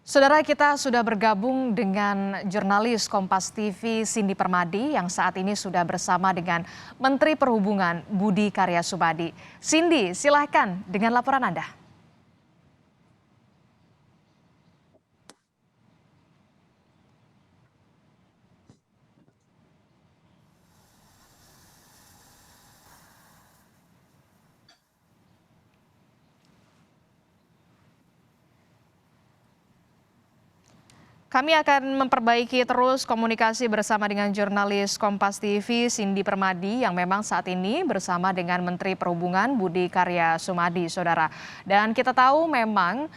Saudara, kita sudah bergabung dengan jurnalis Kompas TV Cindy Permadi yang saat ini sudah bersama dengan Menteri Perhubungan Budi Karya Sumadi. Cindy, silahkan dengan laporan Anda. Kami akan memperbaiki terus komunikasi bersama dengan jurnalis Kompas TV Cindy Permadi yang memang saat ini bersama dengan Menteri Perhubungan Budi Karya Sumadi, saudara. Dan kita tahu memang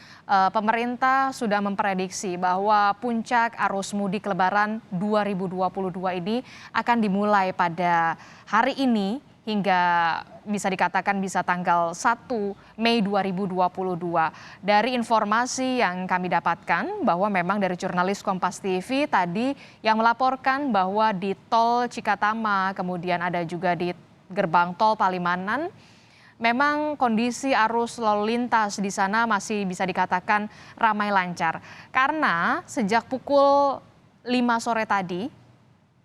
pemerintah sudah memprediksi bahwa puncak arus mudik Lebaran 2022 ini akan dimulai pada hari ini hingga bisa dikatakan bisa tanggal 1 Mei 2022. Dari informasi yang kami dapatkan bahwa memang dari jurnalis Kompas TV tadi yang melaporkan bahwa di tol Cikatama, kemudian ada juga di gerbang tol Palimanan, memang kondisi arus lalu lintas di sana masih bisa dikatakan ramai lancar. Karena sejak pukul 5 sore tadi,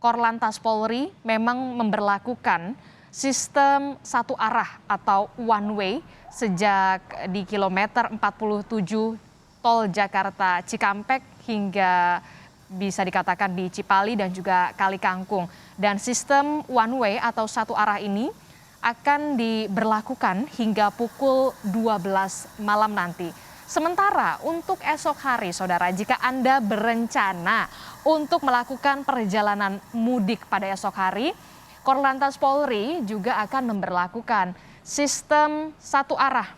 Korlantas Polri memang memberlakukan sistem satu arah atau one way sejak di kilometer 47 tol Jakarta Cikampek hingga bisa dikatakan di Cipali dan juga Kali Kangkung. Dan sistem one way atau satu arah ini akan diberlakukan hingga pukul 12 malam nanti. Sementara untuk esok hari, saudara, jika Anda berencana untuk melakukan perjalanan mudik pada esok hari, Korlantas Polri juga akan memberlakukan sistem satu arah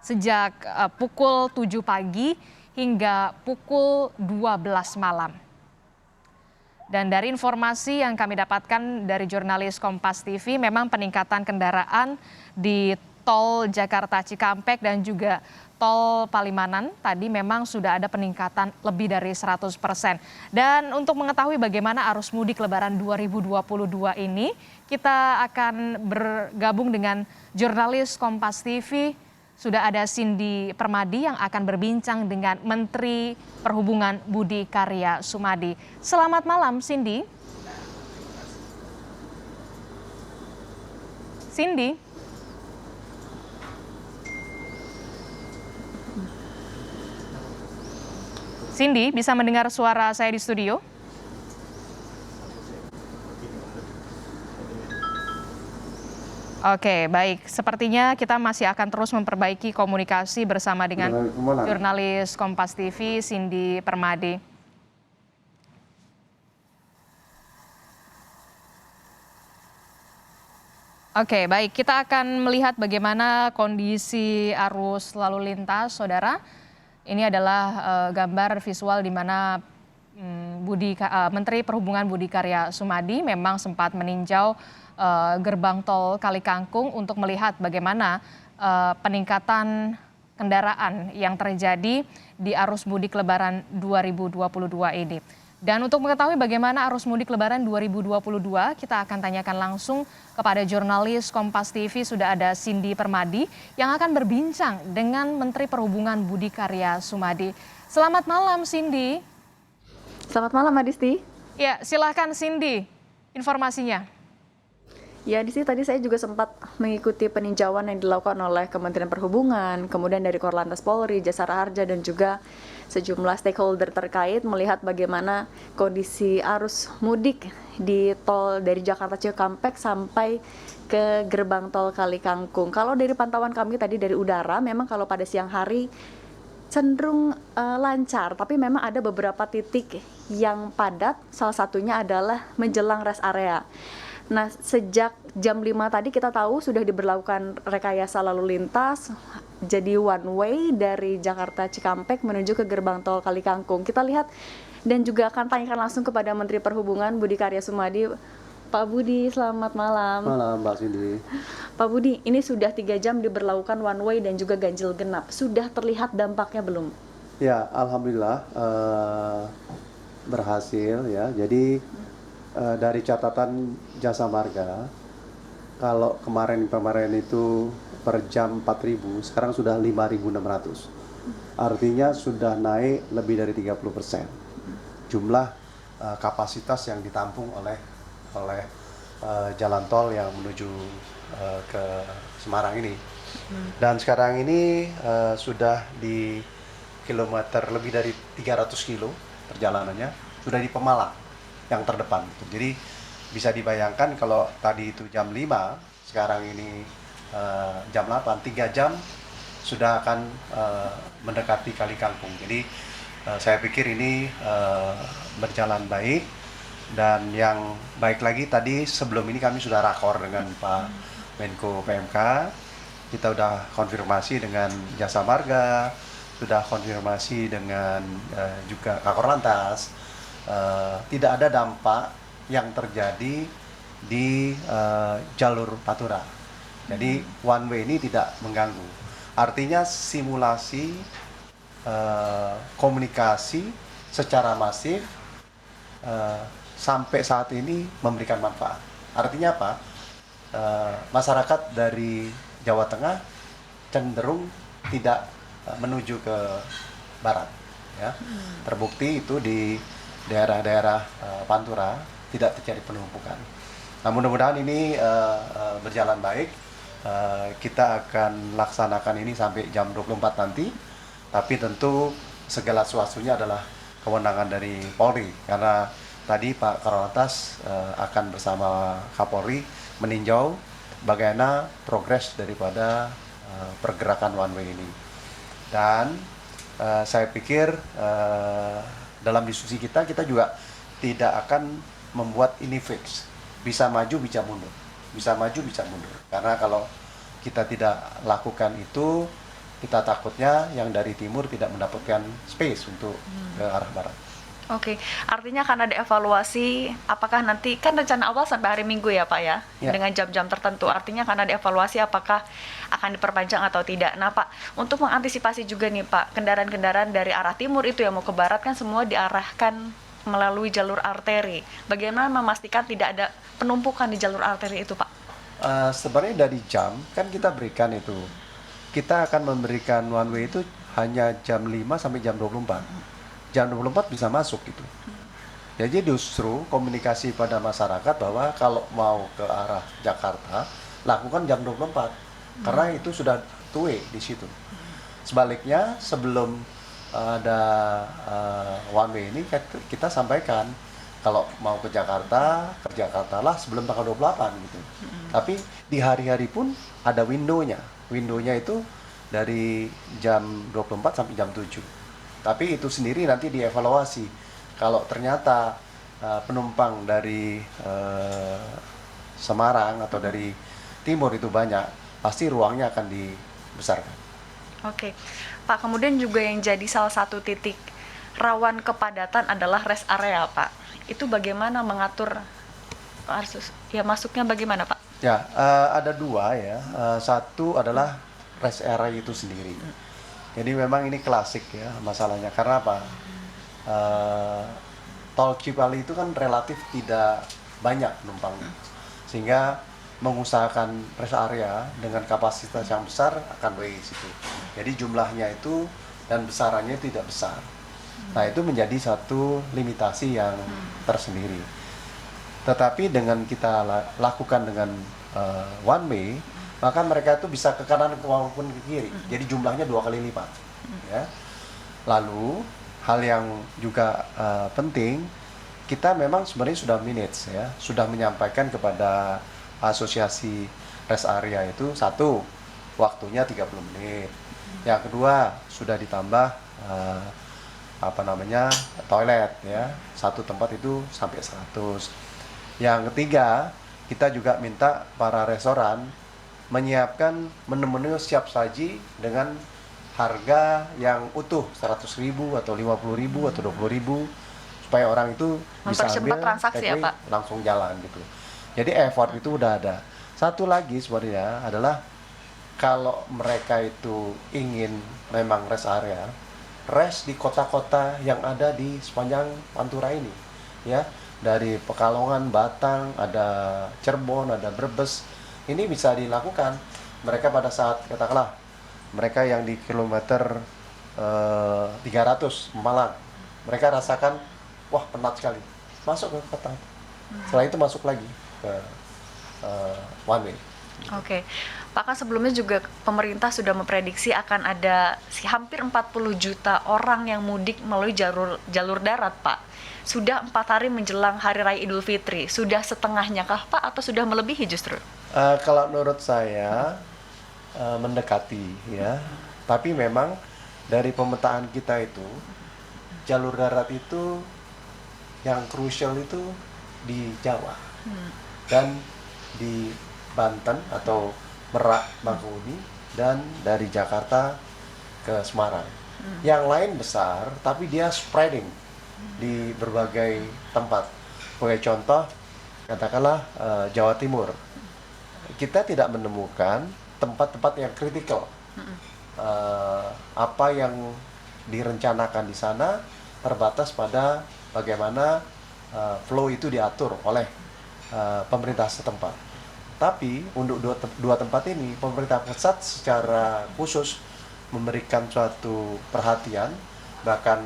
sejak pukul 7 pagi hingga pukul 12 malam. Dan dari informasi yang kami dapatkan dari jurnalis Kompas TV, memang peningkatan kendaraan di tol Jakarta Cikampek dan juga tol Palimanan tadi memang sudah ada peningkatan lebih dari 100%. Dan untuk mengetahui bagaimana arus mudik Lebaran 2022 ini, kita akan bergabung dengan jurnalis Kompas TV. Sudah ada Cindy Permadi yang akan berbincang dengan Menteri Perhubungan Budi Karya Sumadi. Selamat malam, Cindy. Cindy. Cindy, bisa mendengar suara saya di studio? Oke, baik. Sepertinya kita masih akan terus memperbaiki komunikasi bersama dengan jurnalis Kompas TV, Cindy Permadi. Oke, baik. Kita akan melihat bagaimana kondisi arus lalu lintas, saudara. Ini adalah gambar visual di mana Menteri Perhubungan Budi Karya Sumadi memang sempat meninjau gerbang tol Kali Kangkung untuk melihat bagaimana peningkatan kendaraan yang terjadi di arus mudik Lebaran 2022 ini. Dan untuk mengetahui bagaimana arus mudik Lebaran 2022, kita akan tanyakan langsung kepada jurnalis Kompas TV, sudah ada Cindy Permadi yang akan berbincang dengan Menteri Perhubungan Budi Karya Sumadi. Selamat malam, Cindy. Selamat malam, Adisti. Ya, silakan Cindy, informasinya. Ya, di sini tadi saya juga sempat mengikuti peninjauan yang dilakukan oleh Kementerian Perhubungan, kemudian dari Korlantas Polri, Jasara Harja, dan juga sejumlah stakeholder terkait melihat bagaimana kondisi arus mudik di tol dari Jakarta Cikampek sampai ke gerbang tol Kali Kangkung. Kalau dari pantauan kami tadi dari udara, memang kalau pada siang hari cenderung lancar, tapi memang ada beberapa titik yang padat, salah satunya adalah menjelang rest area. Nah, sejak jam 5 tadi kita tahu sudah diberlakukan rekayasa lalu lintas, jadi one way dari Jakarta Cikampek menuju ke gerbang tol Kali Kangkung. Kita lihat dan juga akan tanyakan langsung kepada Menteri Perhubungan Budi Karya Sumadi. Pak Budi, selamat malam. Malam, Mbak Cindy. Pak Budi, ini sudah 3 jam diberlakukan one way dan juga ganjil genap. Sudah terlihat dampaknya belum? Ya, alhamdulillah berhasil ya. Jadi dari catatan Jasa Marga, kalau kemarin itu per jam 4.000, sekarang sudah 5.600. Artinya sudah naik lebih dari 30% jumlah kapasitas yang ditampung oleh jalan tol yang menuju ke Semarang ini. Dan sekarang ini sudah di kilometer lebih dari 300 kilo perjalanannya, sudah di Pemalang yang terdepan gitu. Jadi bisa dibayangkan kalau tadi itu jam 5, sekarang ini jam 8, 3 jam sudah akan mendekati Kali Kangkung. Jadi saya pikir ini berjalan baik. Dan yang baik lagi tadi sebelum ini kami sudah rakor dengan Pak Menko PMK, kita sudah konfirmasi dengan Jasa Marga, sudah konfirmasi dengan juga Kakor Lantas, tidak ada dampak yang terjadi di jalur Pantura. Jadi one way ini tidak mengganggu. Artinya simulasi komunikasi secara masif sampai saat ini memberikan manfaat. Artinya apa? Masyarakat dari Jawa Tengah cenderung tidak menuju ke barat. Ya. Terbukti itu di daerah-daerah Pantura tidak terjadi penumpukan. Nah, mudah-mudahan ini berjalan baik. Kita akan laksanakan ini sampai jam 24 nanti. Tapi tentu segala sesuatunya adalah kewenangan dari Polri, karena tadi Pak Korlantas akan bersama Kapolri meninjau bagaimana progres daripada pergerakan one way ini. Dan saya pikir dalam diskusi kita juga tidak akan membuat ini fix. Bisa maju, bisa mundur. Bisa maju, bisa mundur. Karena kalau kita tidak lakukan itu, kita takutnya yang dari timur tidak mendapatkan space untuk ke arah barat. Oke, artinya akan ada evaluasi, apakah nanti, kan rencana awal sampai hari Minggu ya Pak ya, dengan jam-jam tertentu, artinya akan ada evaluasi apakah akan diperpanjang atau tidak. Nah Pak, untuk mengantisipasi juga nih Pak, kendaraan-kendaraan dari arah timur itu yang mau ke barat kan semua diarahkan melalui jalur arteri. Bagaimana memastikan tidak ada penumpukan di jalur arteri itu Pak? Sebenarnya dari jam, kan kita berikan itu, kita akan memberikan one way itu hanya jam 5 sampai jam 24. Jam 24 bisa masuk gitu. Jadi justru komunikasi pada masyarakat bahwa kalau mau ke arah Jakarta, lakukan jam 24. Karena itu sudah two way di situ. Sebaliknya sebelum ada one way ini kita sampaikan kalau mau ke Jakarta lah sebelum tanggal 28 gitu. Tapi di hari-hari pun ada window-nya. Window-nya itu dari jam 24 sampai jam 7. Tapi itu sendiri nanti dievaluasi. Kalau ternyata penumpang dari Semarang atau dari timur itu banyak, pasti ruangnya akan dibesarkan. Oke, Pak, kemudian juga yang jadi salah satu titik rawan kepadatan adalah rest area, Pak. Itu bagaimana mengatur masuknya bagaimana, Pak? Ya, ada dua ya. Satu adalah rest area itu sendiri. Jadi memang ini klasik ya masalahnya. Karena apa? Tol Cipali itu kan relatif tidak banyak penumpangnya. Sehingga mengusahakan rest area dengan kapasitas yang besar akan way situ. Jadi jumlahnya itu dan besarannya tidak besar. Nah, itu menjadi satu limitasi yang tersendiri. Tetapi dengan kita lakukan dengan one way, maka mereka itu bisa ke kanan maupun ke kiri. Jadi jumlahnya 2 kali lipat. Ya. Lalu hal yang juga penting, kita memang sebenarnya sudah manage ya, sudah menyampaikan kepada asosiasi rest area itu, satu, waktunya 30 menit. Yang kedua, sudah ditambah toilet ya. Satu tempat itu sampai 100. Yang ketiga, kita juga minta para restoran menyiapkan menu-menu siap saji dengan harga yang utuh 100.000 atau 50.000 atau 20.000 supaya orang itu bisa ambil transaksi ya, Pak? langsung jalan gitu. Jadi effort itu udah ada. Satu lagi sebenarnya adalah kalau mereka itu ingin memang rest area, rest di kota-kota yang ada di sepanjang Pantura ini ya, dari Pekalongan, Batang, ada Cirebon, ada Brebes. Ini bisa dilakukan. Mereka pada saat katakanlah mereka yang di kilometer 300 Malang. Mereka rasakan, wah penat sekali, masuk ke kota. Setelah itu masuk lagi ke one way. Oke, Pak, kan sebelumnya juga pemerintah sudah memprediksi akan ada hampir 40 juta orang yang mudik melalui jalur darat, Pak. Sudah 4 hari menjelang Hari Raya Idul Fitri, sudah setengahnya kah, Pak, atau sudah melebihi justru? Kalau menurut saya mendekati ya, tapi memang dari pemetaan kita itu jalur darat itu yang krusial itu di Jawa dan di Banten atau Merak, Bangkauni, dan dari Jakarta ke Semarang. Yang lain besar, tapi dia spreading di berbagai tempat. Sebagai contoh, katakanlah Jawa Timur. Kita tidak menemukan tempat-tempat yang kritikal. Apa yang direncanakan di sana terbatas pada bagaimana flow itu diatur oleh pemerintah setempat. Tapi untuk dua tempat ini, pemerintah pusat secara khusus memberikan suatu perhatian, bahkan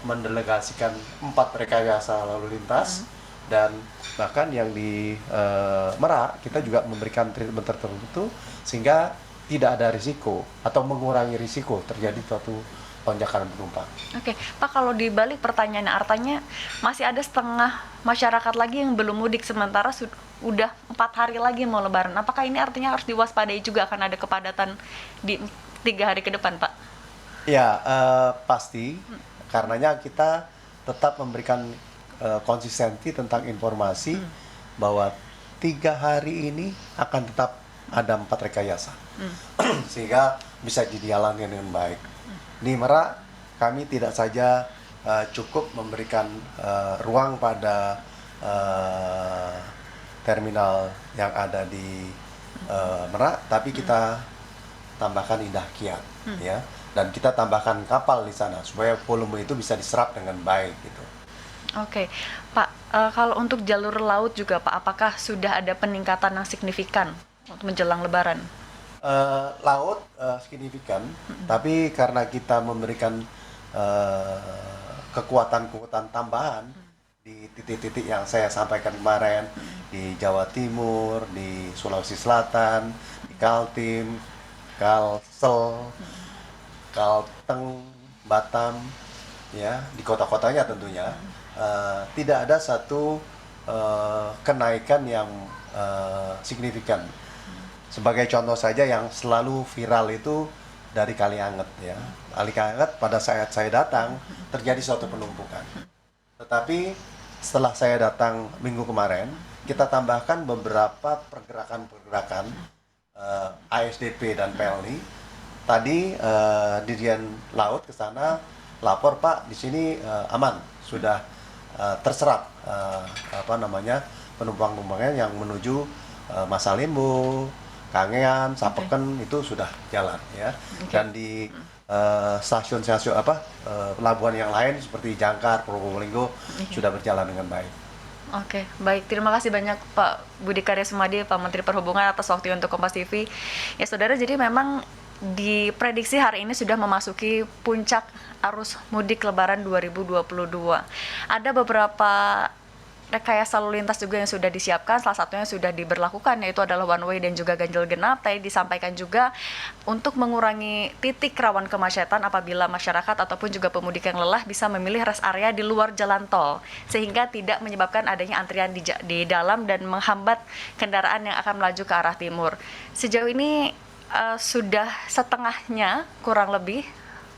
mendelegasikan 4 rekayasa lalu lintas, dan bahkan yang di Merak kita juga memberikan treatment tertentu sehingga tidak ada risiko atau mengurangi risiko terjadi suatu lonjakan penumpang. Oke, Pak, kalau dibalik pertanyaannya, artinya masih ada setengah masyarakat lagi yang belum mudik, sementara udah 4 hari lagi mau Lebaran. Apakah ini artinya harus diwaspadai juga akan ada kepadatan di 3 hari ke depan, Pak? Ya, pasti. Karenanya kita tetap memberikan konsistensi tentang informasi bahwa 3 hari ini akan tetap ada 4 rekayasa. Sehingga bisa dijalani dengan baik. Di Merak, kami tidak saja cukup memberikan ruang pada terminal yang ada di Merak, tapi kita tambahkan Indah Kiat, ya, dan kita tambahkan kapal di sana supaya volume itu bisa diserap dengan baik, gitu. Oke, Pak, kalau untuk jalur laut juga, Pak, apakah sudah ada peningkatan yang signifikan untuk menjelang Lebaran? Laut signifikan, tapi karena kita memberikan kekuatan-kekuatan tambahan di titik-titik yang saya sampaikan kemarin, di Jawa Timur, di Sulawesi Selatan, di Kaltim, Kalsel, Kalteng, Batam, ya, di kota-kotanya tentunya tidak ada satu kenaikan yang signifikan. Sebagai contoh saja yang selalu viral itu dari Kalianget, ya. Kalianget pada saat saya datang terjadi suatu penumpukan. Tetapi setelah saya datang minggu kemarin, kita tambahkan beberapa pergerakan-pergerakan ASDP dan PLNI. Tadi Dirjen Laut ke sana lapor, Pak, di sini aman, sudah terserap penumpang-penumpangnya yang menuju Masalimbu, Kangean, Sapeken, itu sudah jalan, ya. Dan di stasiun-stasiun pelabuhan yang lain seperti Jangkar, Probolinggo sudah berjalan dengan baik. Oke, baik. Terima kasih banyak Pak Budi Karya Sumadi, Pak Menteri Perhubungan, atas waktu untuk Kompas TV. Ya, saudara, jadi memang diprediksi hari ini sudah memasuki puncak arus mudik Lebaran 2022. Ada beberapa rekayasa lalu lintas juga yang sudah disiapkan, salah satunya sudah diberlakukan, yaitu adalah one way dan juga ganjil genap. Tadi disampaikan juga untuk mengurangi titik rawan kemacetan apabila masyarakat ataupun juga pemudik yang lelah bisa memilih rest area di luar jalan tol, sehingga tidak menyebabkan adanya antrian di dalam dan menghambat kendaraan yang akan melaju ke arah timur. Sejauh ini sudah setengahnya kurang lebih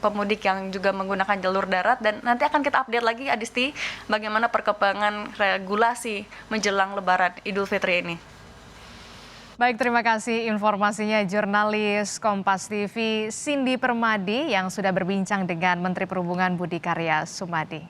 pemudik yang juga menggunakan jalur darat, dan nanti akan kita update lagi, Adisti, bagaimana perkembangan regulasi menjelang Lebaran Idul Fitri ini. Baik, terima kasih informasinya jurnalis Kompas TV Cindy Permadi yang sudah berbincang dengan Menteri Perhubungan Budi Karya Sumadi.